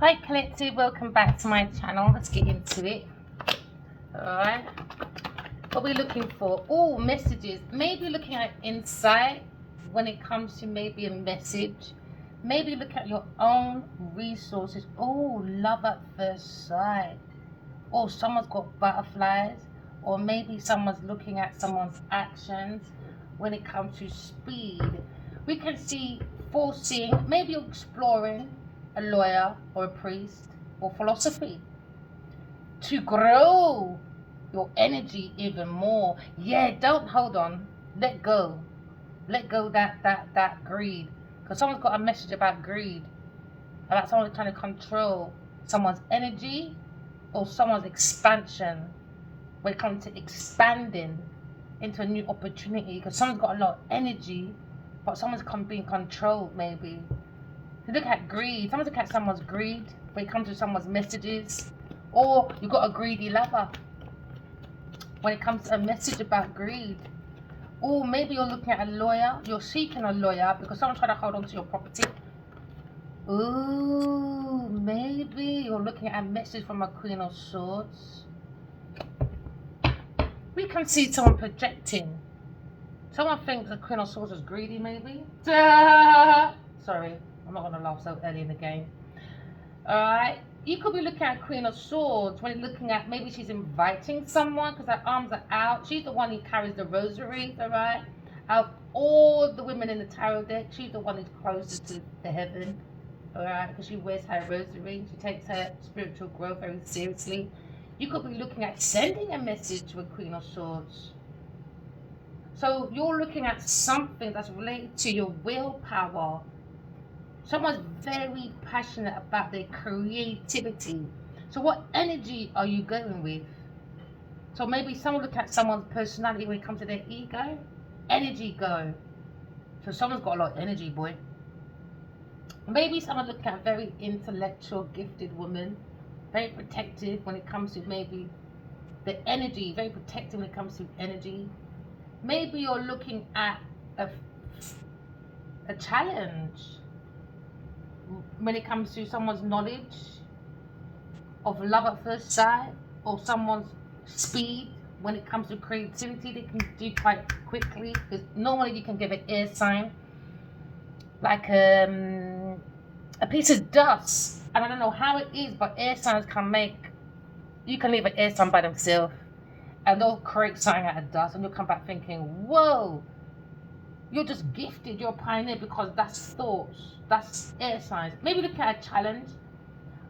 Right, collective, welcome back to my channel. Let's get into it. Alright, what we're looking for, all messages. Maybe looking at insight when it comes to maybe a message. Maybe look at your own resources. Oh, love at first sight. Or someone's got butterflies. Or maybe someone's looking at someone's actions when it comes to speed. We can see forcing, maybe you're exploring a lawyer or a priest or philosophy to grow your energy even more. Yeah, don't hold on. Let go. Let go that greed. Because someone's got a message about greed. About someone trying to control someone's energy or someone's expansion. When it comes to expanding into a new opportunity. Because someone's got a lot of energy, but someone's being controlled maybe. You look at greed. Someone's looking at someone's greed when it comes to someone's messages. Or you've got a greedy lover when it comes to a message about greed. Or maybe you're looking at a lawyer. You're seeking a lawyer because someone's trying to hold on to your property. Ooh, maybe you're looking at a message from a Queen of Swords. We can see someone projecting. Someone thinks the Queen of Swords is greedy, maybe. Sorry, I'm not going to laugh so early in the game. Alright, you could be looking at Queen of Swords when you're looking at maybe she's inviting someone because her arms are out. She's the one who carries the rosary, alright? Out of all the women in the tarot deck, she's the one who's closest to the heaven, alright? Because she wears her rosary. She takes her spiritual growth very seriously. You could be looking at sending a message to a Queen of Swords. So you're looking at something that's related to your willpower. Someone's very passionate about their creativity. So what energy are you going with? So maybe someone look at someone's personality when it comes to their ego. Energy go. So someone's got a lot of energy, boy. Maybe someone looking at a very intellectual, gifted woman. Very protective when it comes to maybe the energy. Very protective when it comes to energy. Maybe you're looking at a challenge when it comes to someone's knowledge of love at first sight, or someone's speed when it comes to creativity. They can do quite quickly because normally you can give an air sign like a piece of dust, and I don't know how it is, but air signs can make, you can leave an air sign by themselves and they'll create something out of dust and you'll come back thinking, whoa, you're just gifted, you're a pioneer, because that's thoughts, that's air signs. Maybe look at a challenge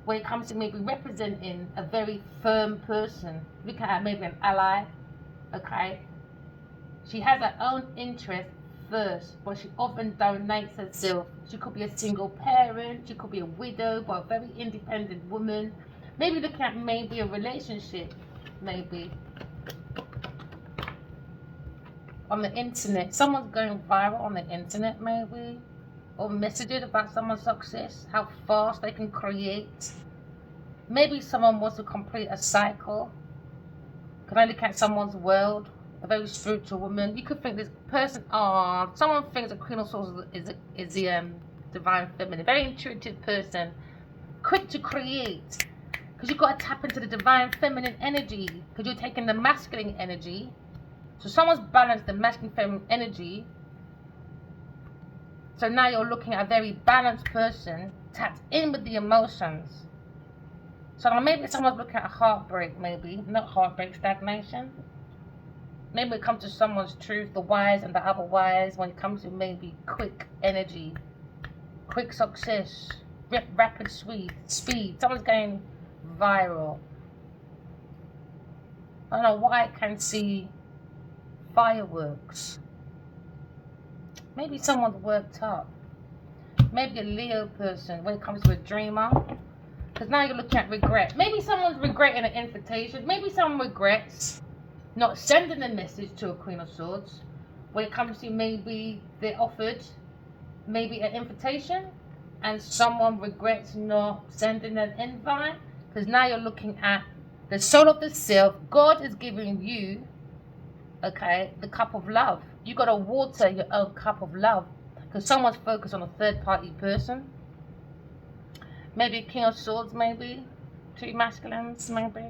when it comes to maybe representing a very firm person. Look at her, maybe an ally, okay? She has her own interest first, but she often donates herself. She could be a single parent, she could be a widow, but a very independent woman. Maybe looking at maybe a relationship, maybe. On the internet, someone's going viral on the internet maybe, or messages about someone's success, how fast they can create. Maybe someone wants to complete a cycle. Can I look at someone's world, a very spiritual woman? You could think this person, someone thinks the Queen of Swords is the divine feminine, very intuitive person, quick to create, because you've got to tap into the divine feminine energy, because you're taking the masculine energy. So someone's balanced the masculine feminine energy. So now you're looking at a very balanced person, tapped in with the emotions. So now maybe someone's looking at a heartbreak, maybe. Not heartbreak, stagnation. Maybe it comes to someone's truth, the wise and the otherwise, when it comes to maybe quick energy, quick success, rapid speed. Someone's going viral. I don't know why I can see fireworks. Maybe someone's worked up. Maybe a Leo person when it comes to a dreamer. Because now you're looking at regret. Maybe someone's regretting an invitation. Maybe someone regrets not sending a message to a Queen of Swords. When it comes to maybe they're offered maybe an invitation and someone regrets not sending an invite. Because now you're looking at the soul of the self. God is giving you, okay, the cup of love. You got to water your own cup of love, because someone's focused on a third party person. Maybe King of Swords, maybe. 2 masculines, maybe.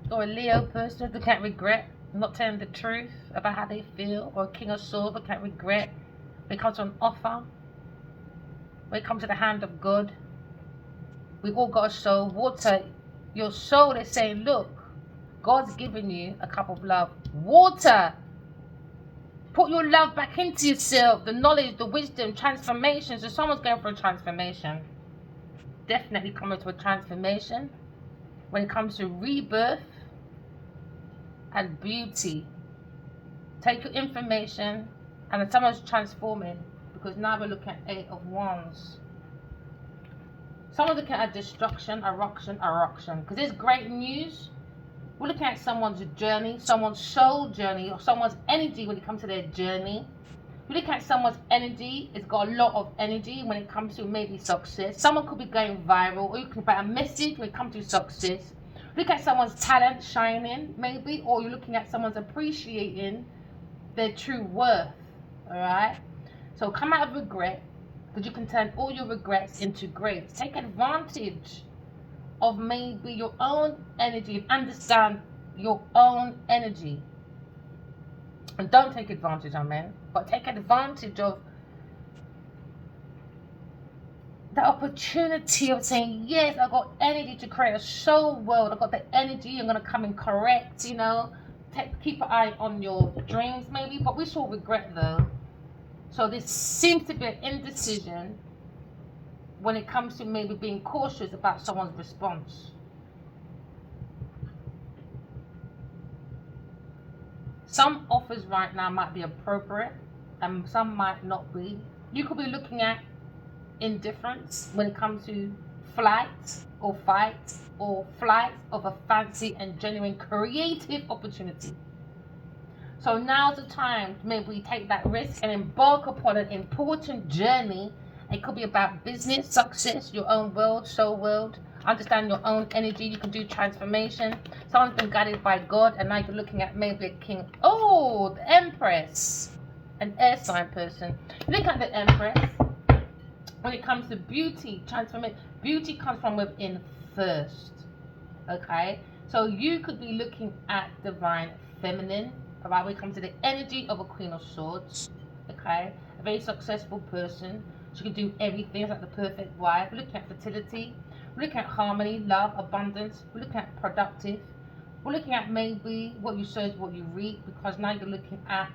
Or a Leo person who can't regret not telling the truth about how they feel. Or a King of Swords who can't regret when it comes to an offer. When it comes to the hand of God. We've all got a soul. Water. Your soul is saying, look, God's given you a cup of love. Water. Put your love back into yourself. The knowledge, the wisdom, transformation. So someone's going for a transformation. Definitely coming to a transformation. When it comes to rebirth and beauty. Take your information and someone's transforming. Because now we're looking at 8 of Wands. Someone's looking at destruction, eruption. Because there's great news. We're looking at someone's journey, someone's soul journey, or someone's energy when it comes to their journey. We're looking at someone's energy. It's got a lot of energy when it comes to maybe success. Someone could be going viral, or you can put a message when it comes to success. Look at someone's talent shining, maybe, or you're looking at someone's appreciating their true worth. Alright? So come out of regret, because you can turn all your regrets into grace. Take advantage of maybe your own energy. Understand your own energy. And don't take advantage of men, but take advantage of the opportunity of saying, yes, I've got energy to create a soul world. I've got the energy. I'm going to come and correct, you know. Keep an eye on your dreams maybe, but we saw regret though. So this seems to be an indecision when it comes to maybe being cautious about someone's response. Some offers right now might be appropriate and some might not be. You could be looking at indifference when it comes to flight or fight or flight of a fancy and genuine creative opportunity. So now's the time to maybe take that risk and embark upon an important journey. It could be about business, success, your own world, soul world. Understand your own energy. You can do transformation. Someone's been guided by God, and now you're looking at maybe a king. Oh, the Empress. An air sign person. Look at the Empress. When it comes to beauty, transformation, beauty comes from within first. Okay? So you could be looking at divine feminine. Alright, when it comes to the energy of a Queen of Swords. Okay? A very successful person. She can do everything. It's like the perfect wife. We're looking at fertility. We're looking at harmony, love, abundance. We're looking at productive. We're looking at maybe what you sow is what you reap, because now you're looking at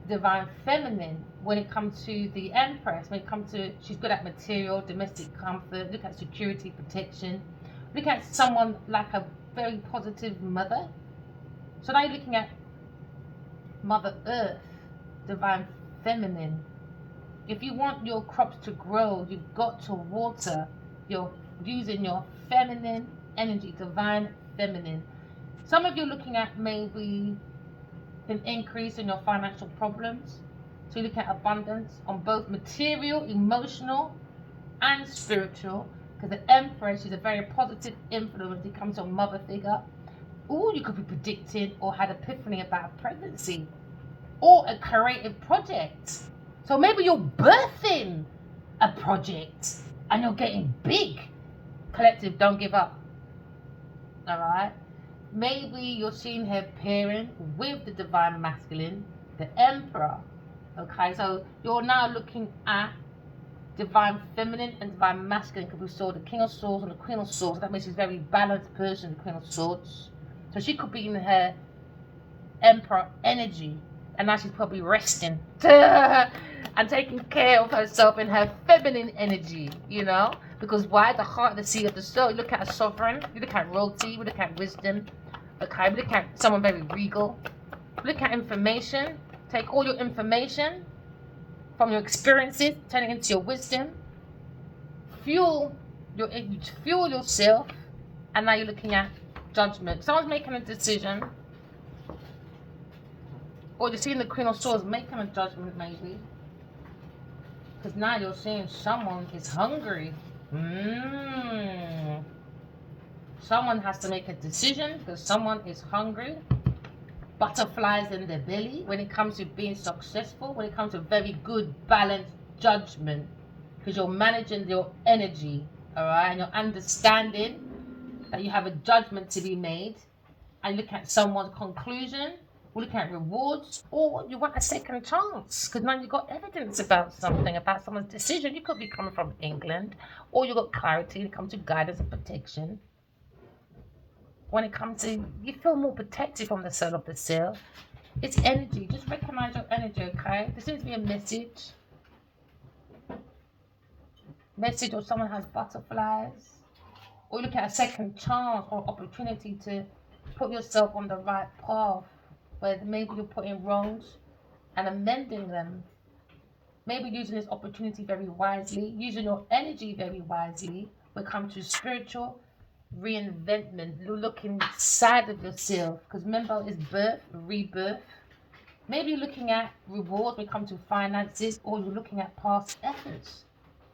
divine feminine when it comes to the Empress. When it comes to, she's good at material, domestic comfort. Look at security, protection. Look at someone like a very positive mother. So now you're looking at Mother Earth, divine feminine. If you want your crops to grow, you've got to water. You're using your feminine energy, divine feminine. Some of you are looking at maybe an increase in your financial problems. So you look at abundance on both material, emotional, and spiritual. Because the Empress is a very positive influence when it comes to a mother figure. Or you could be predicting or had epiphany about pregnancy. Or a creative project. So maybe you're birthing a project and you're getting big. Collective, don't give up. Alright? Maybe you're seeing her pairing with the divine masculine, the Emperor. Okay, so you're now looking at divine feminine and divine masculine, because we saw the King of Swords and the Queen of Swords. That means she's a very balanced person, the Queen of Swords. So she could be in her Emperor energy, and now she's probably resting and taking care of herself in her feminine energy, you know? Because why? The heart, the seat of the soul. You look at a sovereign, you look at royalty, we look at wisdom. Okay, we look at someone very regal. We look at information. Take all your information from your experiences, turn it into your wisdom. Fuel yourself, and now you're looking at judgment. Someone's making a decision, or you're seeing the Queen of Swords making a judgment, maybe. Because now you're seeing someone is hungry. Someone has to make a decision because someone is hungry. Butterflies in their belly when it comes to being successful, when it comes to very good, balanced judgment. because you're managing your energy, all right, and you're understanding that you have a judgment to be made, and look at someone's conclusion, or look at rewards, or you want a second chance because now you've got evidence about something, about someone's decision. You could be coming from England, or you've got clarity when it comes to guidance and protection. When it comes to, you feel more protected from the soul of the seal. It's energy. Just recognize your energy, okay? There seems to be a message. Message, or someone has butterflies. Or look at a second chance or opportunity to put yourself on the right path where maybe you're putting wrongs and amending them. Maybe using this opportunity very wisely, using your energy very wisely when it comes to spiritual reinventment, looking inside of yourself. Because remember, it's birth, rebirth. Maybe you're looking at rewards when it comes to finances, or you're looking at past efforts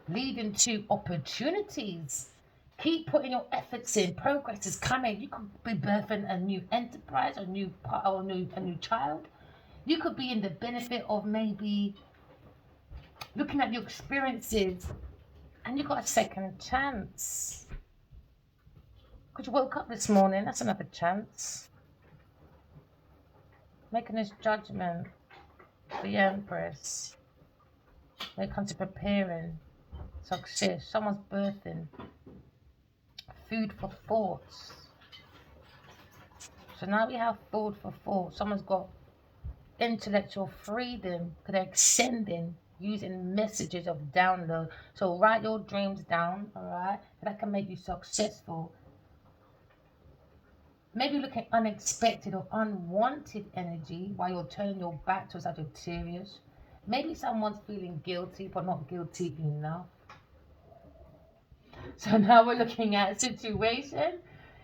leading to opportunities. Keep putting your efforts in. Progress is coming. You could be birthing a new enterprise, a new part, or a new child. You could be in the benefit of maybe looking at your experiences, and you got a second chance. Because you woke up this morning, that's another chance. Making this judgment for the Empress. When it comes to preparing success, someone's birthing. Food for thoughts. So now we have food for thought. Someone's got intellectual freedom because they're extending using messages of download. So write your dreams down, all right? That can make you successful. Maybe look at unexpected or unwanted energy while you're turning your back to Sagittarius. Maybe someone's feeling guilty but not guilty enough. So now we're looking at a situation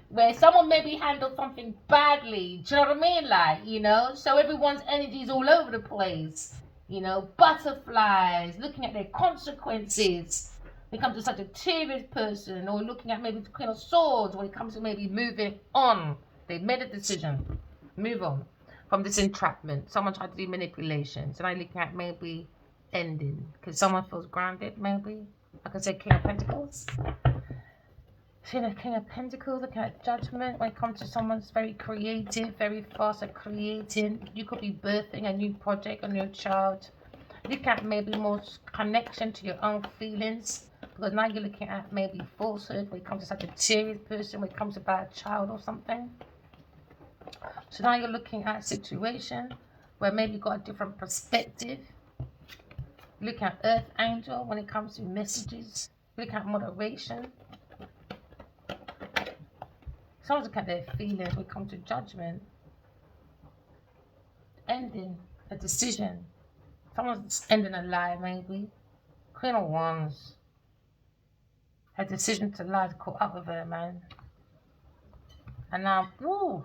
where someone maybe handled something badly. Do you know what I mean? Like, you know, so everyone's energy is all over the place. You know, butterflies, looking at their consequences. When it comes to such a Sagittarius person, or looking at maybe the Queen of Swords, when it comes to maybe moving on. They've made a decision. Move on from this entrapment. Someone tried to do manipulation. So now looking at maybe ending. Because someone feels grounded, maybe. Like I said, King of Pentacles. King of Pentacles, looking at judgment. When it comes to someone's very creative, very fast at creating. You could be birthing a new project, a new child. Look at maybe more connection to your own feelings. Because now you're looking at maybe falsehood when it comes to such a serious person, when it comes about a child or something. So now you're looking at a situation where maybe you've got a different perspective. Look at Earth Angel when it comes to messages. Look at moderation. Someone's looking at their feelings when it comes to judgment. Ending a decision. Someone's ending a lie, maybe. Queen of Wands. Her decision to lie caught up with her, man. And now, woo!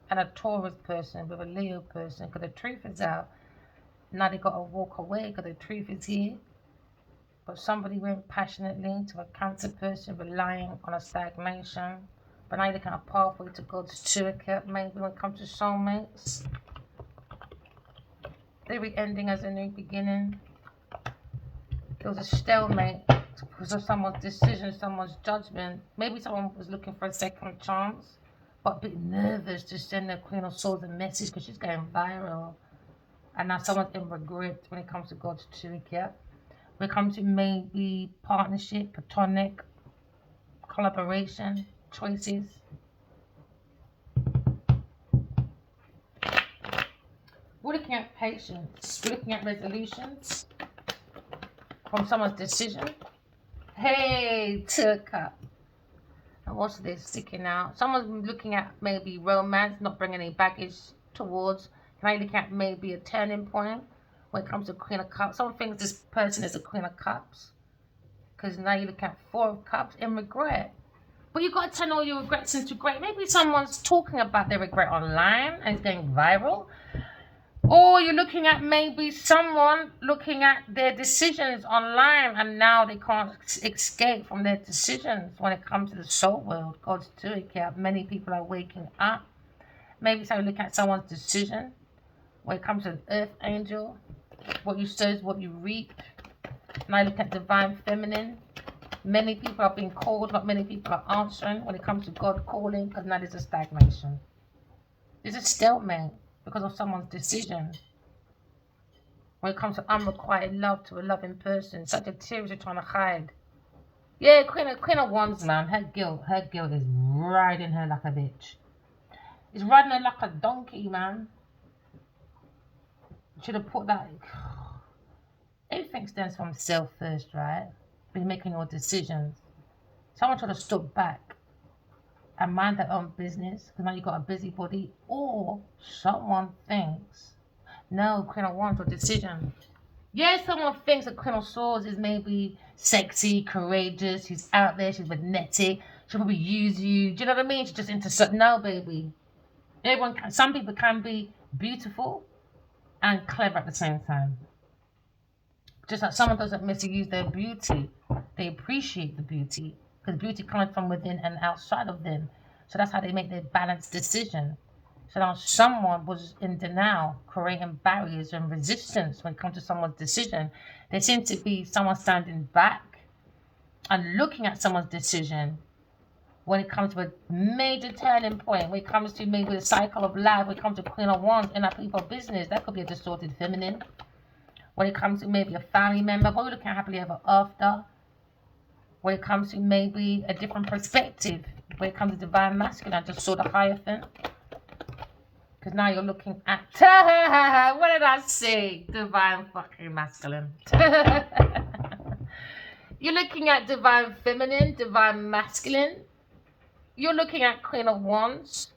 And a Taurus person with a Leo person, because the truth is out. Now they got to walk away because the truth is here. But somebody went passionately to a Cancer person relying on a stagnation. But now you're looking at a pathway to God's toolkit, maybe when it comes to soulmates. Every ending has a new beginning. There was a stalemate because of someone's decision, someone's judgment. Maybe someone was looking for a second chance, but a bit nervous to send the Queen of Swords a message because she's going viral. And now someone's in regret when it comes to God's toolkit. When it comes to maybe partnership, platonic, collaboration, choices. We're looking at patience. We're looking at resolutions from someone's decision. Hey, took up. And what's this sticking out? Someone's looking at maybe romance, not bringing any baggage towards. Can I look at maybe a turning point when it comes to Queen of Cups? Someone thinks this person is a Queen of Cups. Because now you look at Four of Cups in regret. But you've got to turn all your regrets into great. Maybe someone's talking about their regret online and it's going viral. Or you're looking at maybe someone looking at their decisions online and now they can't escape from their decisions when it comes to the soul world. God's doing it. Many people are waking up. Maybe someone looking at someone's decision when it comes to the Earth Angel. What you sow is what you reap. And I look at divine feminine. Many people are being called, not many people are answering when it comes to God calling, because now there's a stagnation. There's a stalemate because of someone's decision. When it comes to unrequited love to a loving person, such a tears you're trying to hide. Yeah, Queen of Wands, man. Her guilt is riding her like a bitch. It's riding her like a donkey, man. Should have put that. Everything stems from self first, right? When you're making your decisions. Someone should have stood back and mind their own business, because now you've got a busybody, or someone thinks, no, Queen of Wands, your decision. Yeah, someone thinks that Queen of Swords is maybe sexy, courageous, she's out there, she's magnetic, she'll probably use you. Do you know what I mean? She's just into no, baby. Some people can be beautiful and clever at the same time. Just like someone doesn't misuse their beauty, they appreciate the beauty, because beauty comes from within and outside of them. So that's how they make their balanced decision. So now someone was in denial, creating barriers and resistance when it comes to someone's decision. There seems to be someone standing back and looking at someone's decision when it comes to a major turning point, when it comes to maybe the cycle of life, when it comes to Queen of Wands in our people business. That could be a distorted feminine. When it comes to maybe a family member, but we're looking at happily ever after. When it comes to maybe a different perspective, when it comes to divine masculine, I just saw the Hierophant. Because now you're looking at, what did I say? Divine fucking masculine. You're looking at divine feminine, divine masculine. You're looking at Queen of Wands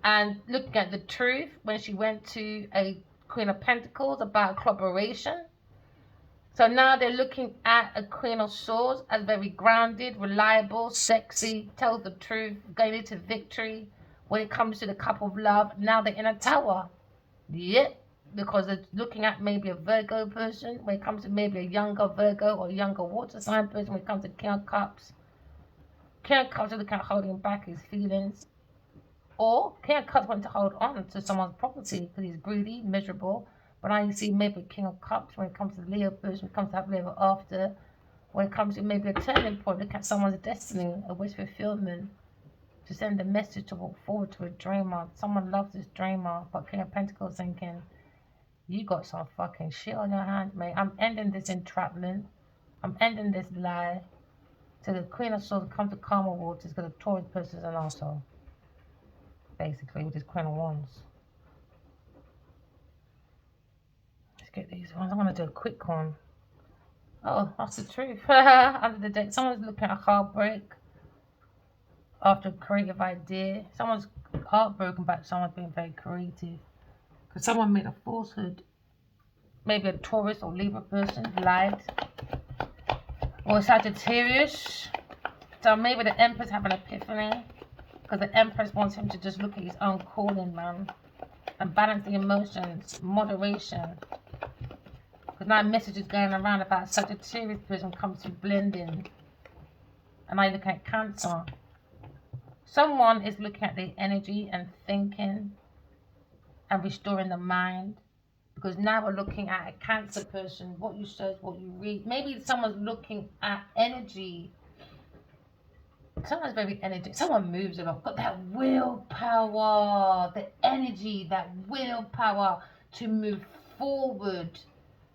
and looking at the truth when she went to a Queen of Pentacles about collaboration. So now they're looking at a Queen of Swords as very grounded, reliable, sexy, tells the truth, going into victory. When it comes to the cup of love, now they're in a tower. Yep, because they're looking at maybe a Virgo person. When it comes to maybe a younger Virgo or a younger water sign person, when it comes to King of Cups. King of Cups are looking at holding back his feelings. Or King of Cups wants to hold on to someone's property because he's greedy, miserable. But now you see maybe King of Cups when it comes to the Leo person, when it comes to happily ever after. When it comes to maybe a turning point, look at someone's destiny, a wish fulfillment. To send a message to walk forward to a dreamer. Someone loves this dreamer, but King of Pentacles thinking, you got some fucking shit on your hands, mate. I'm ending this entrapment. I'm ending this lie. So the Queen of Swords comes to calmer waters because the Taurus person is an arsehole. Basically, with this Queen of Wands. Let's get these ones. I'm going to do a quick one. Oh, that's the truth. Under the deck, someone's looking at a heartbreak. After a creative idea, someone's heartbroken about someone being very creative because someone made a falsehood. Maybe a Taurus or Libra person lied, or Sagittarius. So maybe the Empress have an epiphany because the Empress wants him to just look at his own calling, man, and balance the emotions, moderation. Because now a message is going around about Sagittarius person comes to blending, and I look at Cancer. Someone is looking at their energy and thinking and restoring the mind. Because now we're looking at a Cancer person, what you search, what you read. Maybe someone's looking at energy. Someone's very energetic. Someone moves a lot. Got that willpower, the energy, that willpower to move forward,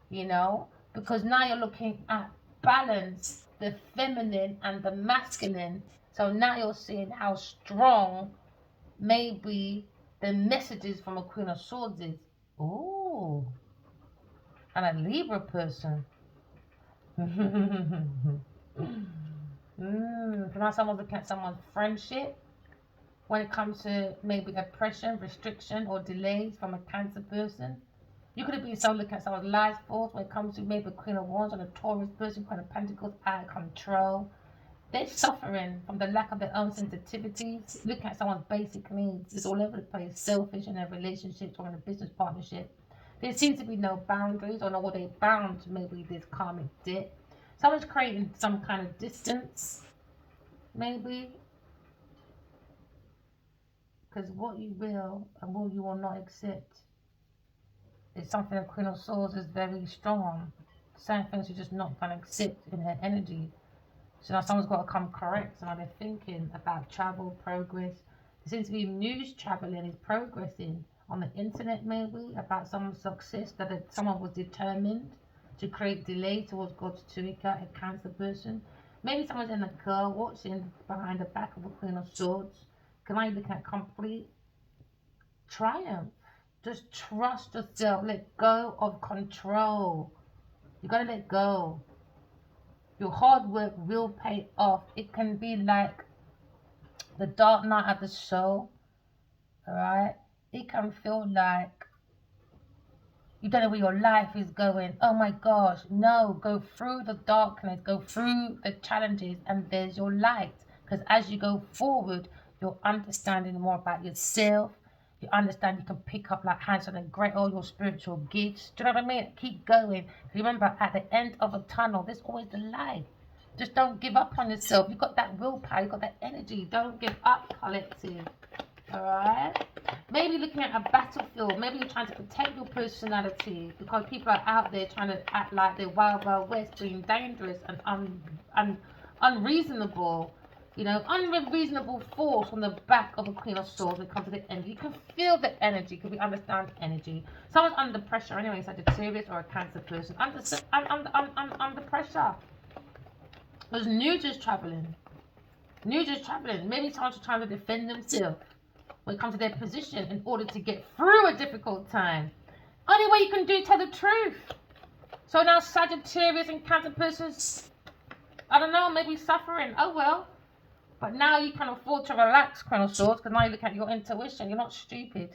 you know. Because now you're looking at balance, the feminine and the masculine. So now you're seeing how strong maybe the messages from a Queen of Swords is. Oh, and a Libra person. Now someone's looking at someone's friendship. When it comes to maybe oppression, restriction, or delays from a Cancer person. You could have been someone looking at someone's life force when it comes to maybe a Queen of Wands or a Taurus person, Queen of Pentacles, out of control. They're suffering from the lack of their own sensitivities. Looking at someone's basic needs. It's all over the place. Selfish in their relationships or in a business partnership. There seems to be no boundaries, or no, they bound to maybe this karmic debt. Someone's creating some kind of distance, maybe. Because what you will and what you will not accept is something that Queen of Swords is very strong on. certain things you're just not going to accept in her energy. So now someone's got to come correct. So now they're thinking about travel, progress. There seems to be news traveling is progressing on the internet, maybe, about someone's success, that someone was determined to create delay towards God's Turika, a Cancer person. Maybe someone's in a car watching behind the back of a Queen of Swords. Can I look at complete triumph? Just trust yourself. Let go of control. You gotta let go. Your hard work will pay off. It can be like the dark night of the soul. Alright? It can feel like you don't know where your life is going. Oh my gosh. No, go through the darkness, go through the challenges, and there's your light. Because as you go forward, you're understanding more about yourself. You understand you can pick up like hands on a great all your spiritual gifts. Do you know what I mean? Keep going. Remember, at the end of a tunnel, there's always the light. Just don't give up on yourself. You've got that willpower, you've got that energy. Don't give up, collective. Alright? Maybe looking at a battlefield. Maybe you're trying to protect your personality because people are out there trying to act like they're wild, wild west, being dangerous and unreasonable. You know, unreasonable force on the back of a Queen of Swords when it comes to the energy. You can feel the energy because we understand energy. Someone's under pressure anyway, Sagittarius or a Cancer person. Under pressure. There's news is traveling. News is traveling. Maybe someone's trying to defend themselves when it comes to their position in order to get through a difficult time. Only way you can do is tell the truth. So now Sagittarius and Cancer persons, I don't know, maybe suffering. Oh well. But now you can afford to relax, Queen of Swords, because now you look at your intuition. You're not stupid.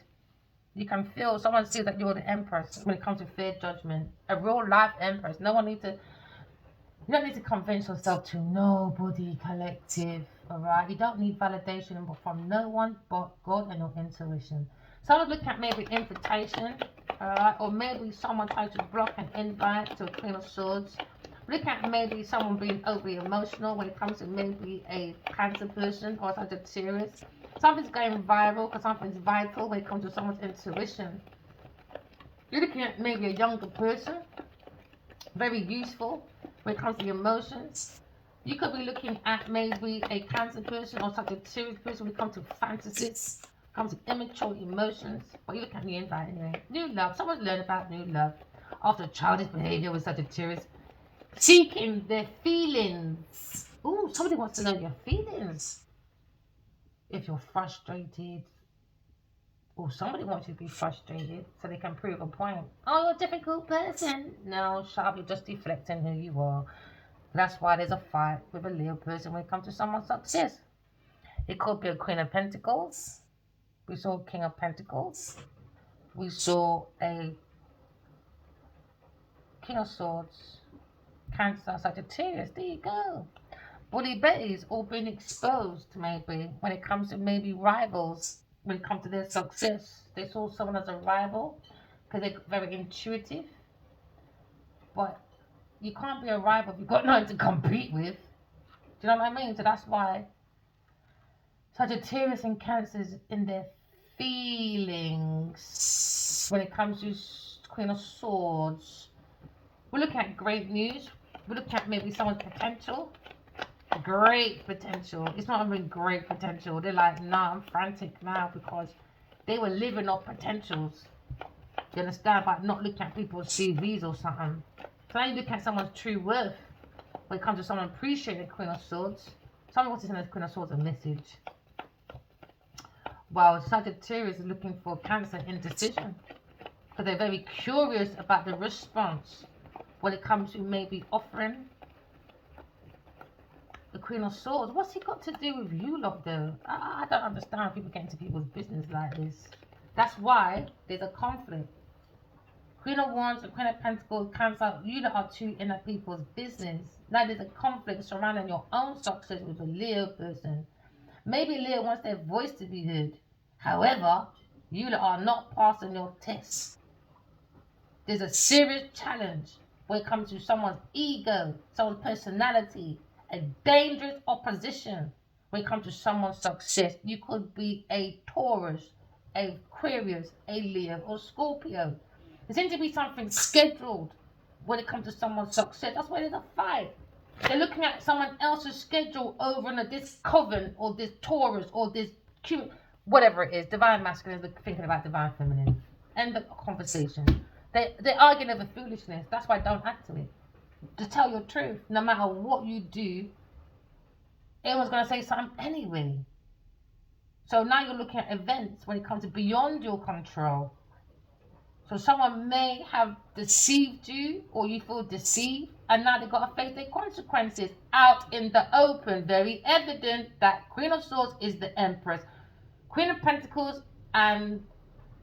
You can feel, someone sees that you're the Empress when it comes to fair judgment. A real life Empress. No one needs to, you don't need to convince yourself to nobody, collective. Alright? You don't need validation from no one but God and your intuition. Someone's looking at maybe invitation. Alright? Or maybe someone tries to block an invite to a Queen of Swords. Look at maybe someone being overly emotional when it comes to maybe a Cancer person or Sagittarius. Something's going viral because something's vital when it comes to someone's intuition. You're looking at maybe a younger person, very useful when it comes to emotions. You could be looking at maybe a Cancer person or Sagittarius person when it comes to fantasies, comes to immature emotions. But you look at the invite anyway. New love. Someone's learned about new love after childish behavior with Sagittarius. Seeking their feelings. Ooh, somebody wants to know your feelings. If you're frustrated, or somebody wants you to be frustrated so they can prove a point. Oh, you're a difficult person. No, sharp, you're just deflecting who you are. That's why there's a fight with a Leo person when it comes to someone's success. It could be a Queen of Pentacles. We saw a King of Pentacles. We saw a King of Swords. Cancer, Sagittarius, there you go. Bully Betty's all been exposed maybe when it comes to maybe rivals, when it comes to their success. They saw someone as a rival because they're very intuitive. But you can't be a rival if you've got nothing to compete with. Do you know what I mean? So that's why Sagittarius and Cancers in their feelings when it comes to Queen of Swords. We're looking at great news. We're looking at maybe someone's potential. Great potential. It's not even great potential. They're like, nah, I'm frantic now because they were living off potentials. You understand? By not looking at people's CVs or something. So now you look at someone's true worth when it comes to someone appreciating the Queen of Swords. Someone wants to send the Queen of Swords a message. While Sagittarius is looking for Cancer indecision. Because they're very curious about the response when it comes to maybe offering the Queen of Swords. What's he got to do with you lot though? I don't understand people getting into people's business like this. That's why there's a conflict. Queen of Wands and Queen of Pentacles, Cancer, you lot are two in people's business. Now there's a conflict surrounding your own success with a Leo person. Maybe Leo wants their voice to be heard. However, you lot are not passing your test. There's a serious challenge when it comes to someone's ego, someone's personality, a dangerous opposition when it comes to someone's success. You could be a Taurus, a Aquarius, a Leo, or Scorpio. There seems to be something scheduled when it comes to someone's success. That's why there's a fight. They're looking at someone else's schedule over this coven or this Taurus or this whatever it is. Divine masculine is thinking about divine feminine. End of conversation. They're arguing over foolishness. That's why I don't act to it. To tell your truth, no matter what you do, everyone's going to say something anyway. So now you're looking at events when it comes to beyond your control. So someone may have deceived you or you feel deceived and now they've got to face their consequences out in the open. Very evident that Queen of Swords is the Empress. Queen of Pentacles and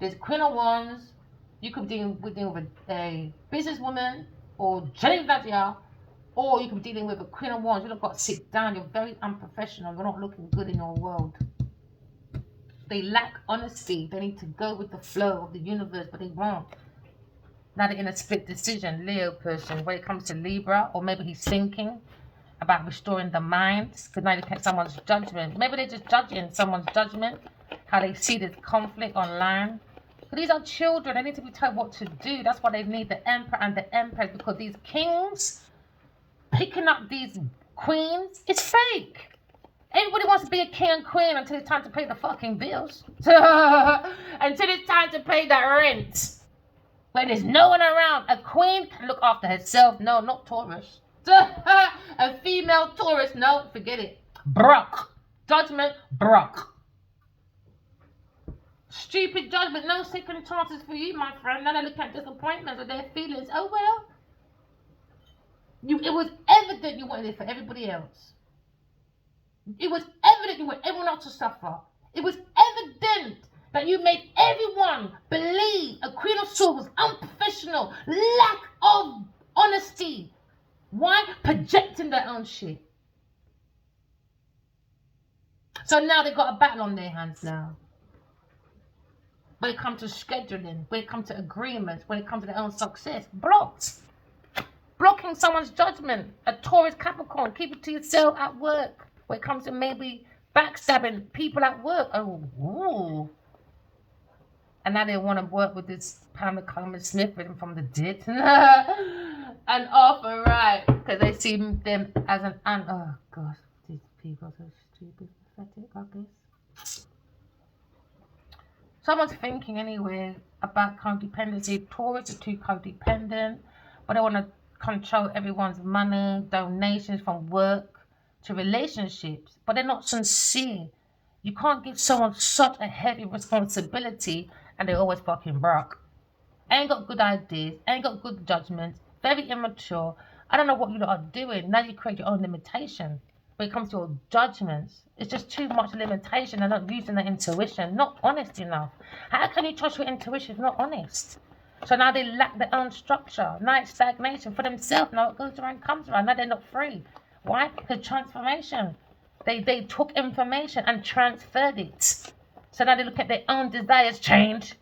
there's Queen of Wands. You could be dealing with a businesswoman or Jenny Vadia, or you could be dealing with a Queen of Wands. You've got to sit down. You're very unprofessional. You're not looking good in your world. They lack honesty. They need to go with the flow of the universe, but they won't. Now they're in a split decision, Leo person, when it comes to Libra, or maybe he's thinking about restoring the mind, because now they look at someone's judgment. Maybe they're just judging someone's judgment, how they see this conflict online. But these are children. They need to be told what to do. That's why they need the Emperor and the Empress, because these kings picking up these queens, it's fake. Everybody wants to be a king and queen until it's time to pay the fucking bills. Until it's time to pay the rent. When there's no one around, a queen can look after herself. No, not Taurus. A female Taurus, no, forget it. Brock. Judgment, Brock. Stupid judgment, no second chances for you, my friend. Now they look at disappointments or their feelings. Oh well. It was evident you wanted it for everybody else. It was evident you want everyone else to suffer. It was evident that you made everyone believe a Queen of Swords was unprofessional, lack of honesty. Why? Projecting their own shit. So now they've got a battle on their hands now. When it comes to scheduling, when it comes to agreements, when it comes to their own success, blocked. Blocking someone's judgment. A Taurus Capricorn, keep it to yourself at work. When it comes to maybe backstabbing people at work. Oh, ooh. And now they want to work with this Pamela Coleman Smith rhythm from the dead. And Arthur Wright. Because they see them as an... oh, gosh. These people are so stupid. Pathetic, I guess. Someone's thinking anyway about codependency. Taurus are too codependent. But they want to control everyone's money, donations from work to relationships, but they're not sincere. You can't give someone such a heavy responsibility and they're always fucking broke. Ain't got good ideas, ain't got good judgments, very immature. I don't know what you lot are doing. Now you create your own limitation. When it comes to your judgments, it's just too much limitation and not using the intuition, not honest enough. How can you trust your intuition if not honest? So now they lack their own structure. Now it's stagnation for themselves. Now it goes around, comes around. Now they're not free. Why? Because transformation. They took information and transferred it. So now they look at their own desires change.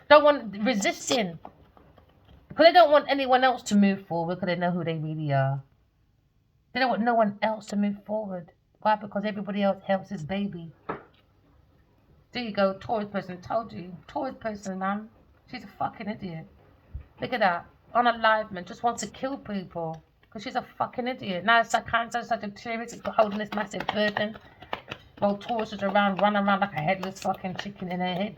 Don't want resisting. Because they don't want anyone else to move forward because they know who they really are. They don't want no one else to move forward. Why? Because everybody else helps his baby. There you go. Taurus person told you. Taurus person, man. She's a fucking idiot. Look at that. Unalivenment. Just wants to kill people. Because she's a fucking idiot. Now it's like Cancer, Sagittarius, it's holding this massive burden. While Taurus is around, running around like a headless fucking chicken in her head.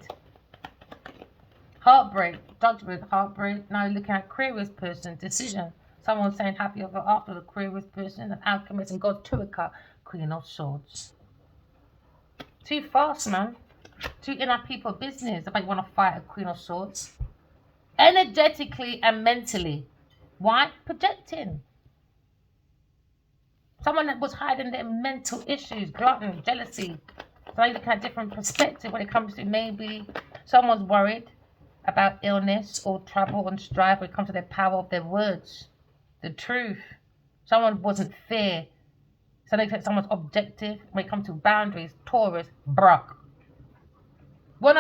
Heartbreak, judgment, heartbreak. Now you're looking at Aquarius person, decision. Someone saying happy ever after the Aquarius person, an alchemist and God Tuica, Queen of Swords. Too fast, man. Too inner people business. If you want to fight a Queen of Swords. Energetically and mentally. Why? Projecting. Someone that was hiding their mental issues, glutton, jealousy. So you look at a different perspective when it comes to maybe someone's worried about illness or trouble and strife when it comes to the power of their words, the truth. Someone wasn't fair. So they look at someone's objective when it comes to boundaries, Taurus, Brock. Want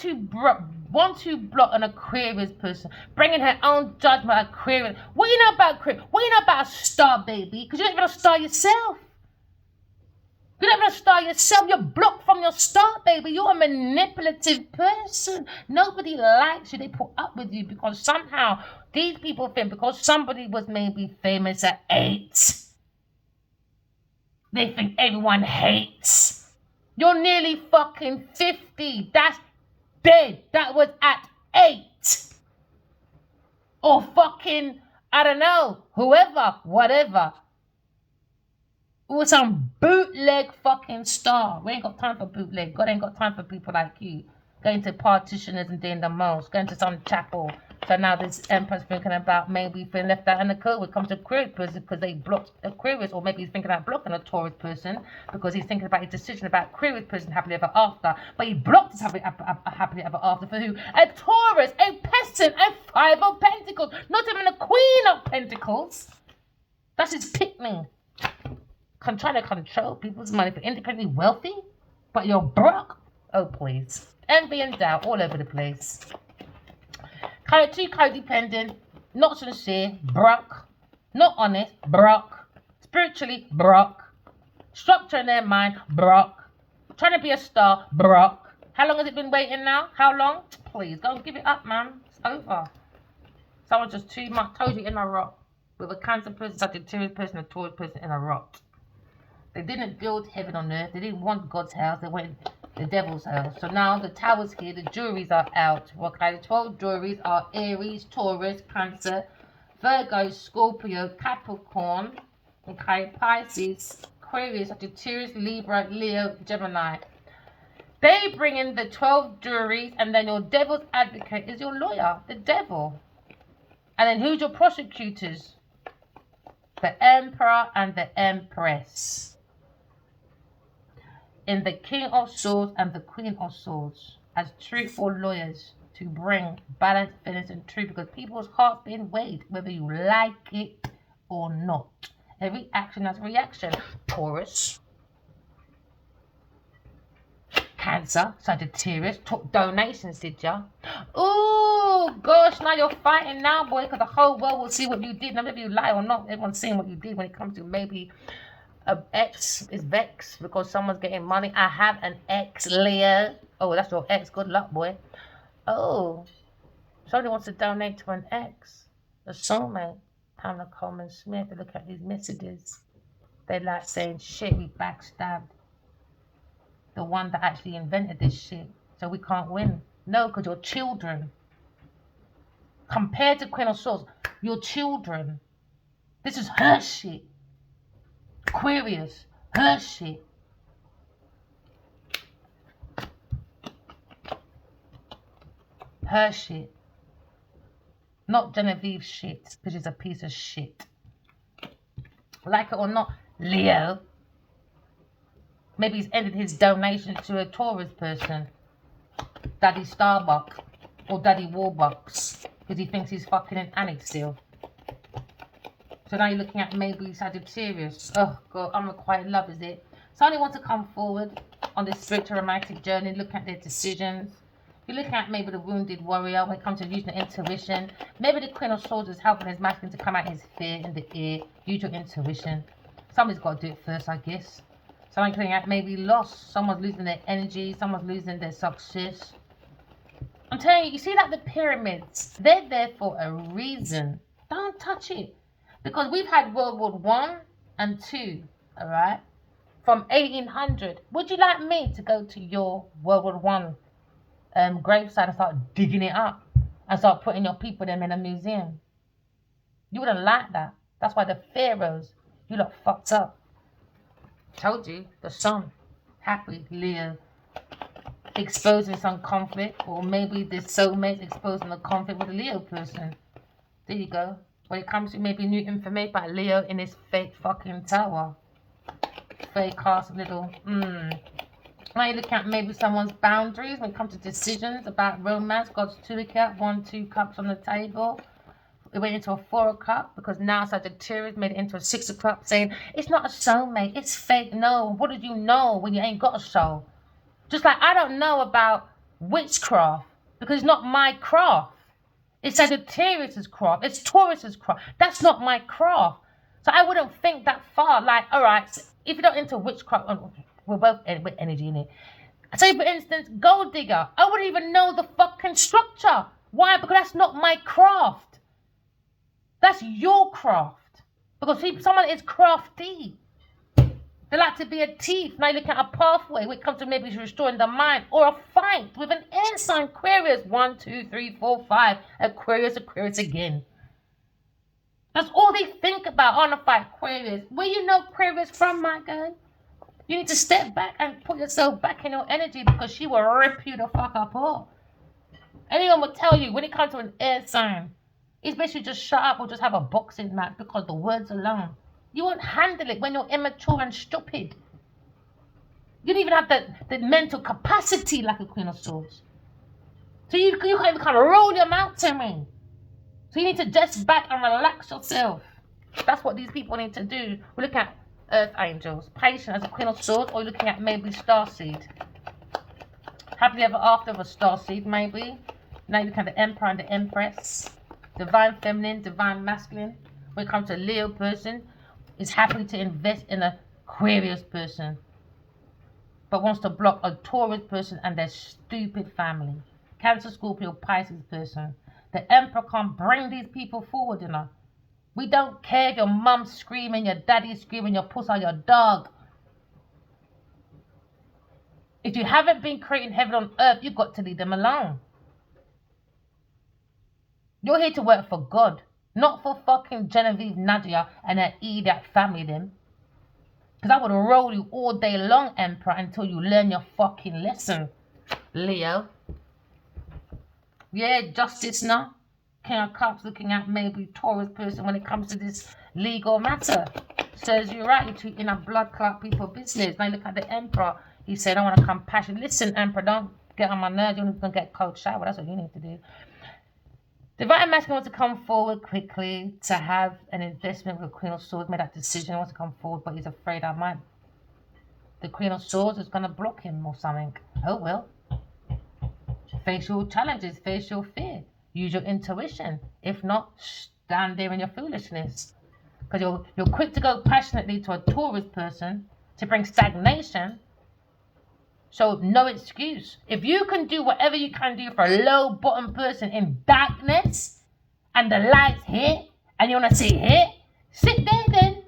to block an Aquarius person, bringing her own judgment, Aquarius. What you know about Aquarius? What you know about a star, baby? Because you ain't even a star yourself. You're not even a star yourself. You're blocked from your star, baby. You're a manipulative person. Nobody likes you. They put up with you because somehow these people think because somebody was maybe famous at 8, they think everyone hates. You're nearly fucking 50. That's dead. That was at 8. Or fucking, I don't know, whoever, whatever. It was some bootleg fucking star. We ain't got time for bootleg. God ain't got time for people like you. Going to partitioners and doing the most. Going to some chapel. So now this emperor's thinking about maybe being left out in the cold when it comes to Aquarius person because they blocked Aquarius, or maybe he's thinking about blocking a Taurus person because he's thinking about his decision about Aquarius person happily ever after. But he blocked his happily ever after for who? A Taurus, a peasant, a 5 of Pentacles. Not even a Queen of Pentacles. That's his pick-me. Trying to control people's money for independently wealthy, but you're broke. Oh please, envy and doubt all over the place. Too codependent, not sincere, broke, not honest, broke, spiritually broke, structure in their mind, broke, trying to be a star, broke. How long has it been waiting now? How long? Please go and give it up, man. It's over. Someone's just too much. Told you in a rot. With a Cancer person, Sagittarius person, a Taurus person in a rot. They didn't build heaven on earth. They didn't want God's house. They wanted the devil's house. So now the tower's here. The juries are out. Okay, the 12 juries are Aries, Taurus, Cancer, Virgo, Scorpio, Capricorn, okay, Pisces, Aquarius, Sagittarius, Libra, Leo, Gemini. They bring in the 12 juries, and then your devil's advocate is your lawyer, the devil. And then who's your prosecutors? The Emperor and the Empress. In the King of Swords and the Queen of Swords as truthful lawyers to bring balance, fairness, and truth, because people's hearts being weighed, whether you like it or not. Every action has a reaction. Taurus, Cancer, Sagittarius, took donations, did ya? Oh gosh, now you're fighting now, boy, because the whole world will see what you did. Now, whether you lie or not, everyone's seeing what you did when it comes to maybe ex is vexed because someone's getting money. I have an ex, Leo. Oh, that's your ex. Good luck, boy. Oh, somebody wants to donate to an ex, a soulmate. Pamela Coleman Smith. They look at these messages. They like saying, shit, we backstabbed the one that actually invented this shit, so we can't win. No, because you're children. Compared to Queen of Swords, you're children. This is her shit. Aquarius, her shit. Her shit. Not Genevieve's shit, because she's a piece of shit. Like it or not, Leo. Maybe he's ended his donation to a Taurus person. Daddy Starbuck or Daddy Warbucks, because he thinks he's fucking an Annie still. So now you're looking at maybe Sagittarius. Oh God, I'm quite in love, is it? Somebody wants to come forward on this spiritual romantic journey, look at their decisions. You're looking at maybe the wounded warrior when it comes to using intuition. Maybe the Queen of Swords is helping his masculine to come out his fear in the ear. Use your intuition. Somebody's got to do it first, I guess. Somebody's looking at maybe loss. Someone's losing their energy. Someone's losing their success. I'm telling you, you see like the pyramids? They're there for a reason. Don't touch it. Because we've had World War I and II, all right, from 1800. Would you like me to go to your World War I gravesite and start digging it up and start putting your people them in a museum? You wouldn't like that. That's why the pharaohs, you lot fucked up. Told you, the sun, happy, Leo, exposing some conflict, or maybe the soulmate exposing the conflict with a Leo person. There you go. When it comes to maybe new information about Leo in his fake fucking tower. Fake ass little, Now you're looking at maybe someone's boundaries when it comes to decisions about romance. God's 2 cup, 1, 2 cups on the table. It went into a 4 cup because now Sagittarius made it into a 6 cup, saying, it's not a soulmate, it's fake. No, what did you know when you ain't got a soul? Just like I don't know about witchcraft because it's not my craft. It's Sagittarius' craft. It's Taurus' craft. That's not my craft. So I wouldn't think that far. Like, all right, if you're not into witchcraft, We're both with energy in it. Say, for instance, gold digger. I wouldn't even know the fucking structure. Why? Because that's not my craft. That's your craft. Because see, someone is crafty. They like to be a thief. Now you're looking at a pathway when it comes to maybe restoring the mind, or a fight with an air sign. Aquarius 1, 2, 3, 4, 5. Aquarius again. That's all they think about on a fight. Aquarius. Where you know Aquarius from, my guy? You need to step back and put yourself back in your energy, because she will rip you the fuck apart. Anyone will tell you when it comes to an air sign, it's basically just shut up or just have a boxing match, because the words alone. You won't handle it when you're immature and stupid. You don't even have the mental capacity like a Queen of Swords. So you can't even kind of roll your mouth to me. So you need to just back and relax yourself. That's what these people need to do. We're looking at Earth Angels. Patient as a Queen of Swords, or you're looking at maybe Starseed. Happily ever after of a Starseed, maybe. Now you look at the Emperor and the Empress. Divine Feminine, Divine Masculine. When it comes to a Leo person, is happy to invest in a Aquarius person, but wants to block a Taurus person and their stupid family. Cancer, Scorpio, Pisces person. The Emperor can't bring these people forward, you know. We don't care if your mum's screaming, your daddy's screaming, your puss or your dog. If you haven't been creating heaven on earth, you've got to leave them alone. You're here to work for God. Not for fucking Genevieve, Nadia, and her idiot family, them. Because I would roll you all day long, Emperor, until you learn your fucking lesson, Leo. Yeah, justice now. King of Cups looking at maybe Taurus person when it comes to this legal matter. Says you're right, you're treating a blood clot people business. Now you look at the Emperor. He said, I want to compassion. Listen, Emperor, don't get on my nerves. You're going to get cold shower. That's what you need to do. Divine Masculine wants to come forward quickly to have an investment with the Queen of Swords. Made that decision. He wants to come forward, but he's afraid I might. The Queen of Swords is going to block him or something. Oh, well. Face your challenges. Face your fear. Use your intuition. If not, stand there in your foolishness. Because you're quick to go passionately to a Taurus person to bring stagnation. So no excuse. If you can do whatever you can do for a low bottom person in darkness and the light's here and you want to see here, sit there then.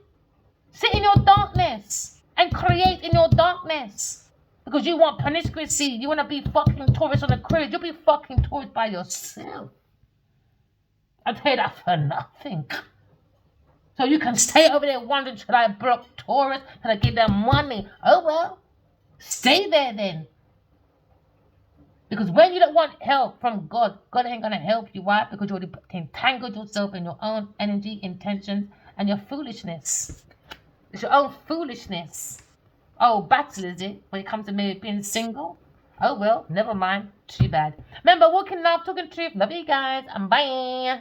Sit in your darkness and create in your darkness. Because you want promiscuity. You want to be fucking Taurus on Aquarius. You'll be fucking Taurus by yourself. I tell you that for nothing. So you can stay over there wondering, should I block Taurus? Should I give them money? Oh well. Stay there then. Because when you don't want help from God, God ain't going to help you. Why? Because you already entangled yourself in your own energy, intentions, and your foolishness. It's your own foolishness. Oh, battle is it? When it comes to maybe being single? Oh well, never mind. Too bad. Remember, walking love, talking truth. Love you guys. And bye.